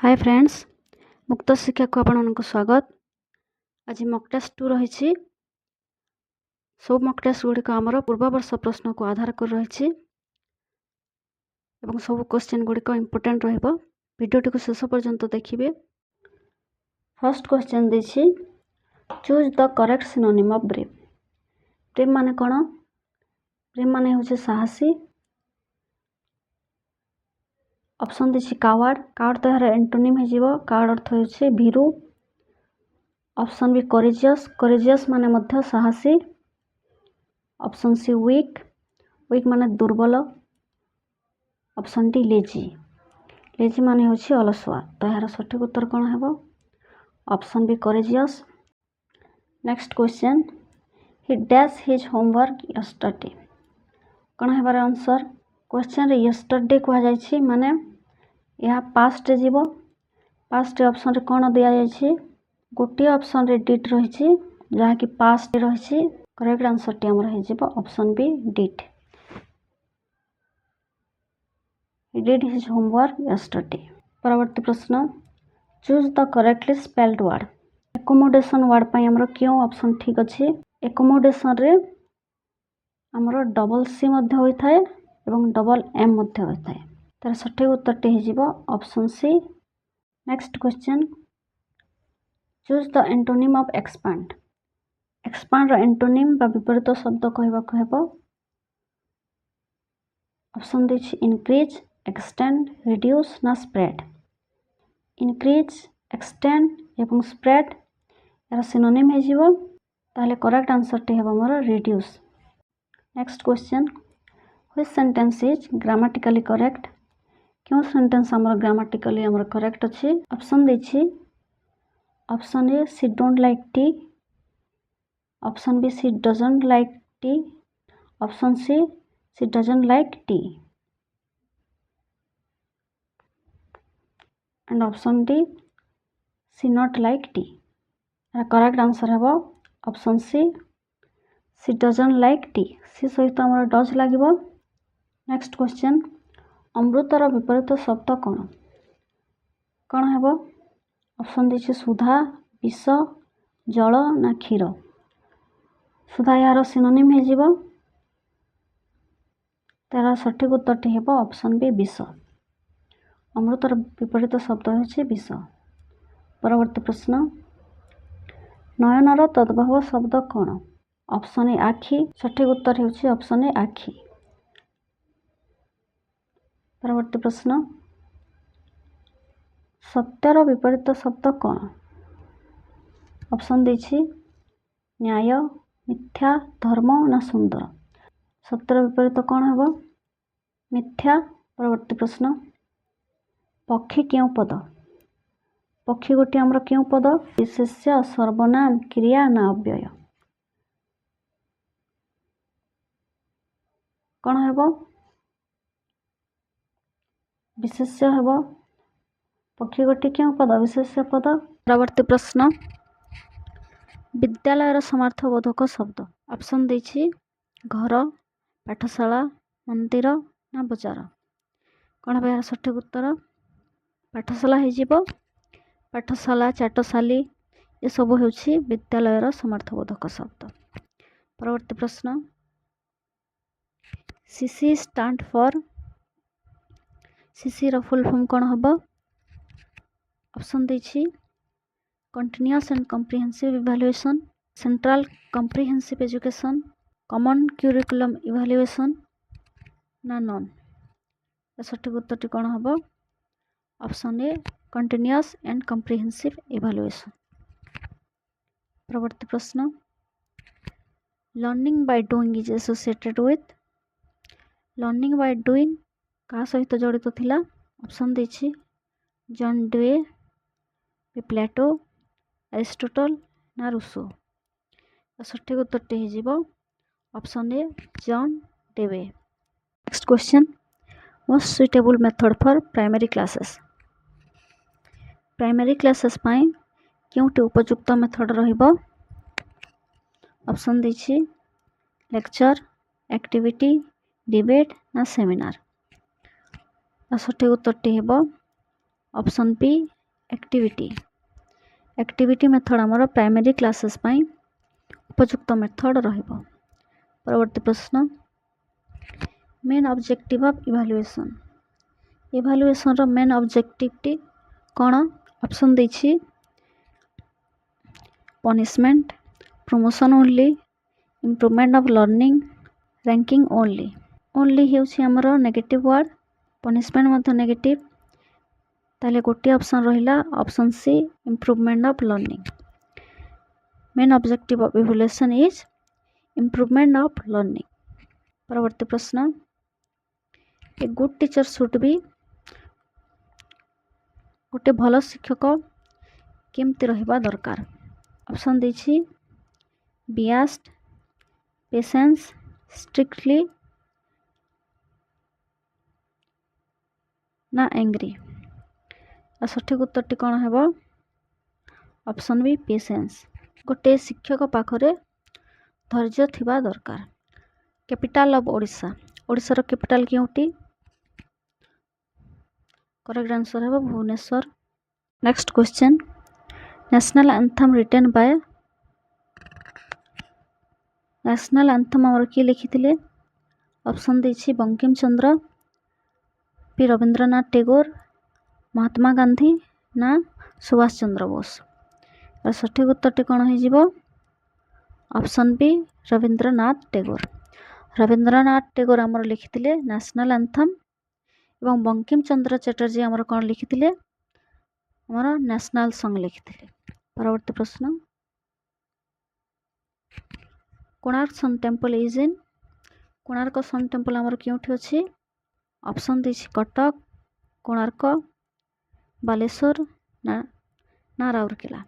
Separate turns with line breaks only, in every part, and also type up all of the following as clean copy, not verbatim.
Hi friends, मुक्त शिक्षा को आपको स्वागत। आज मक टेस्ट 2 रही। सब मक टेस्ट गुड़िक आमर पूर्व वर्ष प्रश्न को आधार कर रही। सब क्वेश्चन गुड़िक इम्पोर्टेंट वीडियो को शेष पर्यंत देखिए। फर्स्ट क्वेश्चन देछि, choose the correct synonym of brave. Brave माने कौन? ब्रेव माने होचे साहसी। ऑप्शन देछि कावर्ड। कावर्ड तो यार एंटोनिम है जीवो। कावर्ड अर्थ होचे भीरू। Option B courageous. करेजियस माने मध्य साहसी। Option C week. वीक माने दुर्बल। Option D lazy. लेजी माने होची अलसुआ। तो यार सठिक उत्तर कौन है? Option B courageous. Next question, ही डैश हिज होमवर्क यस्टरडे। कौन है बार आंसर? क्वेश्चन रे यस्टरडे कह जायछि माने यह पास्ट जीव। पास्ट ऑप्शन रे कौन दिया जायछि? गोटे ऑप्शन रे डिड रही जहाँ कि पास्ट रही। करेक्ट आंसर टी हमर हो option B did. He did his homework yesterday. परवर्ती प्रश्न, choose the correctly spelled word. Accommodation word पाई हमर क्यों ऑप्शन ठीक अच्छे? एकोमोडेशन रे हमर डबल सी मध्य होता है एवं डबल एम मध्य होता है। तार सठिक उत्तर टी हो option C. Next question, choose the antonym of expand. Expand रो एंटोनिम बा विपरीत शब्द कहबाक हेबो। ऑप्शन देछि इंक्रीज, एक्सटेंड, रिड्यूस ना स्प्रेड। इंक्रीज, एक्सटेंड एवं स्प्रेड यार सिनोनिम है जीवो। ताहले करेक्ट आंसर टी हेबो मोर reduce. Next question, which sentence is grammatically correct. क्यों सेंटेंस हमर ग्रामेटिकली हमर करेक्ट अछि? ऑप्शन देछि, option A she don't like tea. Option B she doesn't like tea. Option C she doesn't like tea. And option D she not like tea. Correct answer है option C she doesn't like tea. She सहित हमर does लागिबो। Next question, अमृतर विपरीत शब्द कौन? कौन है? ऑप्शन देछि सुधा, विष, जल ना क्षीर। सुधा यार सिनोनिम है जीवो। तार सठिक उत्तर टी हेबो ऑप्शन बी विष। अमृतर विपरीत शब्द होछि विष। परवर्ती प्रश्न, नयनर तद्भव शब्द कौन? ऑप्शन ए आखि। सठिक उत्तर होछि ऑप्शन ए आखि। परवर्ती प्रश्न, सत्यर विपरीत शब्द कौन? ऑप्शन देछि न्याय, मिथ्या, धर्म ना सुंदर। सत्यर विपरीत कौन है? मिथ्या। परवर्ती प्रश्न, पक्षी क्यों पद। पक्षी गोटे आमर क्यों पद? विशेष्य, सर्वनाम, क्रिया ना अव्यय। कौन है? विशेष्य है। पक्षी गोटे क्यों पद? विशेष्य पद। परवर्ती प्रश्न, विद्यालय समार्थबोधक शब्द। ऑप्शन देछि घर, पाठशाला, मंदिर ना बजार। कौन है सठिक उत्तर? पाठशाला हो। पाठशाला, चाटशाली ये सब होछि विद्यालय समार्थबोधक शब्द। परवर्ती प्रश्न, सीसी स्टैंड फॉर। सीसी रो फुल फॉर्म कौन हम? ऑप्शन देछि continuous and comprehensive evaluation, central comprehensive education, common curriculum evaluation ना नॉन। सठिक उत्तर कौन हम? Option A continuous and comprehensive evaluation. परवर्ती प्रश्न, learning by doing is associated with. Learning by doing क्या सहित जड़ित थिला? ऑप्शन देछि जॉन डे, प्लेटो, एरिस्टोटल ना रूसो। सठिक उत्तर टी हो option A John Dewey. Next question, most suitable method for primary classes. Primary classes पाई क्योंटी उपयुक्त मेथड रहिबो? ऑप्शन देछि लेक्चर, एक्टिविटी, डिबेट ना सेमिनार। सठिक उत्तर टी हेबो option B activity. Activity method आमर प्राइमरी क्लासेस पाई उपयुक्त मेथड रहिबो। परवर्ती प्रश्न main objective of evaluation. Evaluation रो मेन ऑब्जेक्टिव कौन? ऑप्शन देछि punishment, promotion only, improvement of learning, ranking only. Only हेउछि हमर नेगेटिव वर्ड, पनिशमेंट मध्य नेगेटिव, ताले गोटे ऑप्शन रहिला option C improvement of learning. Main objective of evaluation is improvement of learning. परवर्ती प्रश्न a good teacher should be. गोटे भल शिक्षक केमती रहिबा दरकार? ऑप्शन देछि बियास्ड, पेशेंस, स्ट्रिक्टली ना एंग्री। सठिक उत्तरटी कौन है? Option B patience. गोटे शिक्षक पाखरे धैर्य थिबा दरकार। Capital of Odisha. ओडिशार कैपिटल केउटी? करेक्ट आंसर है Bhubaneswar. Next question national anthem written by. National anthem आमर किए लिखिथिले? ऑप्शन देछि बंकिम चंद्र, पी रविंद्रनाथ टैगोर, महात्मा गांधी ना सुभाष चंद्र बोस। सठिक उत्तरटी कौन हो? Option B Rabindranath Tagore. रविंद्रनाथ टैगोर आमर लिखिथिले नेशनल एंथम एवं बंकिम चंद्र चटर्जी आमर कौन लिखिथिले? आमर नेशनल सॉन्ग लिखिथिले। परवर्ती प्रश्न Konark sun temple is in. Konark sun temple आमर केउठी अछि? ऑप्शन देछि कटक, कोणार्क, बालेश्वर ना राउरकेला।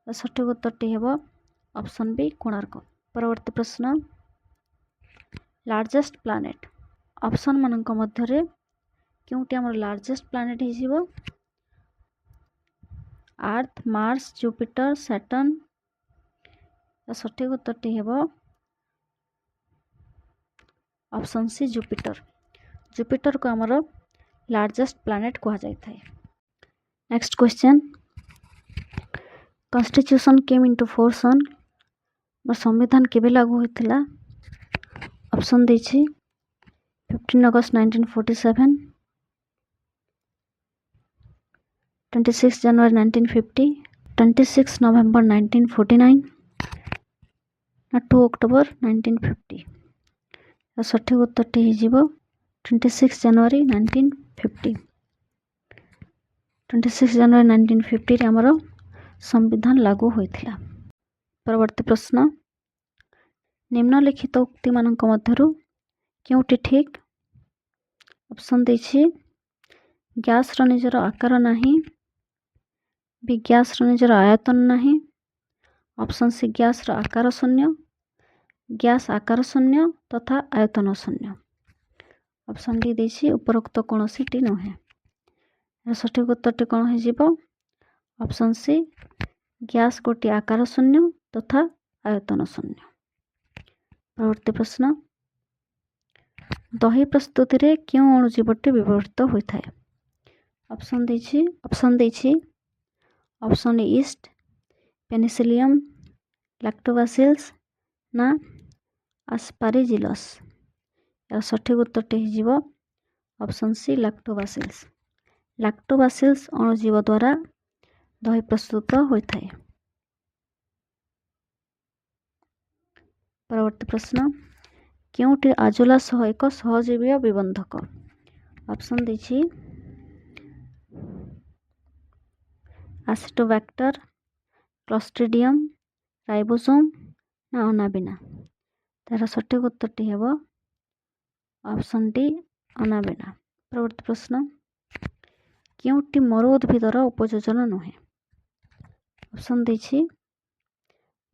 सठिक उत्तरटी हेबो ऑप्शन बी कोणार्क। परवर्ती प्रश्न लार्जेस्ट प्लानेट। ऑप्शन मानक मध्यरे केउटी आमर लार्जेस्ट प्लानेट हिजिबो? अर्थ, मार्स, जुपिटर, सैटर्न। सठिक उत्तरटी हेबो ऑप्शन सी जुपिटर। जुपिटर को आमर लार्जेस्ट प्लानेट कहा जाए। Next question constitution came into force on. संविधान केबे लागू होइथिला? ऑप्शन देछि 15 अगस्त 1947, 26 जनवरी 1950, 26 नवंबर 1949 ना 2 अक्टोबर 1950। सठिक उत्तरटी हिजिबो 26 जनवरी 1950। 26 जनवरी 1950 रे हमर संविधान लागू होइथिला। परवर्ती प्रश्न निम्नलिखित उक्ति मानक मध्यरु केउटी ठीक? ऑप्शन देछि गैस रो निजर आकार नाही, बी गैस रो निजर आयतन नाही, ऑप्शन सी गैस रो आकार शून्य, गैस आकार शून्य तथा आयतन शून्य। ऑप्शन डी देछि उपरोक्त कोनोसीटी नहे। सठिक उत्तरटी कौन हो? ऑप्शन सी गैस गोटी आकार शून्य तथा आयतन शून्य। परवर्ती प्रश्न दही प्रस्तुति रे क्यों अणुजीवटी व्यवहृत होता है? ऑप्शन देछि ऑप्शन ईस्ट, पेनिसिलियम, लैक्टोबासिलस ना आस्पारिजिलस। यार सठिक उत्तरटी हो ऑप्शन सी लैक्टोबासिलस। लैक्टोबासिलस अणुजीव द्वारा दही प्रस्तुत होता है। परवर्ती प्रश्न केउटी आजोला सह एक सहजीवी विबंधक? ऑप्शन देछि एसिटोबैक्टर, क्लस्ट्रिडियम, राइबोसोम ना अनाबिना। तार सठिक उत्तरटी हेबो ऑप्शन डी अनाबिना। परवर्ती प्रश्न केउटी मरु उद्भिदर उपयोजन नुहे? ऑप्शन देछि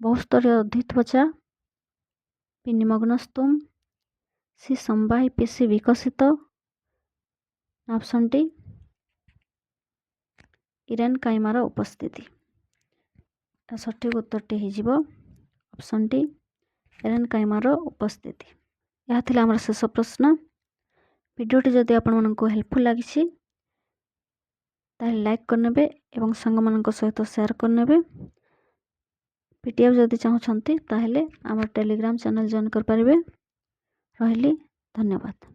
बहुस्तरीय उद्भिदत्वचा, बी निमग्नस्तोम, सी संवाही पेशी विकसित, ऑप्शन डी इरेन काइमार उपस्थिति। सठिक उत्तरटी हिजिबो ऑप्शन डी इरेन काइमार उपस्थिति। यह थिला हमर शेष प्रश्न। वीडियोटी जदि आपण मानकु हेल्पफुल लागिछि ତାହେଲେ ଲାଇକ୍ କରିନେବେ ଏବଂ ସାଙ୍ଗମାନଙ୍କ ସହିତ ସେୟାର କରିନେବେ। PDF ଯଦି ଚାହୁଁଛନ୍ତି ତାହେଲେ ଆମର ଟେଲିଗ୍ରାମ ଚ୍ୟାନେଲ୍ ଜଏନ୍ କରିପାରିବେ। ରହିଲି, ଧନ୍ୟବାଦ।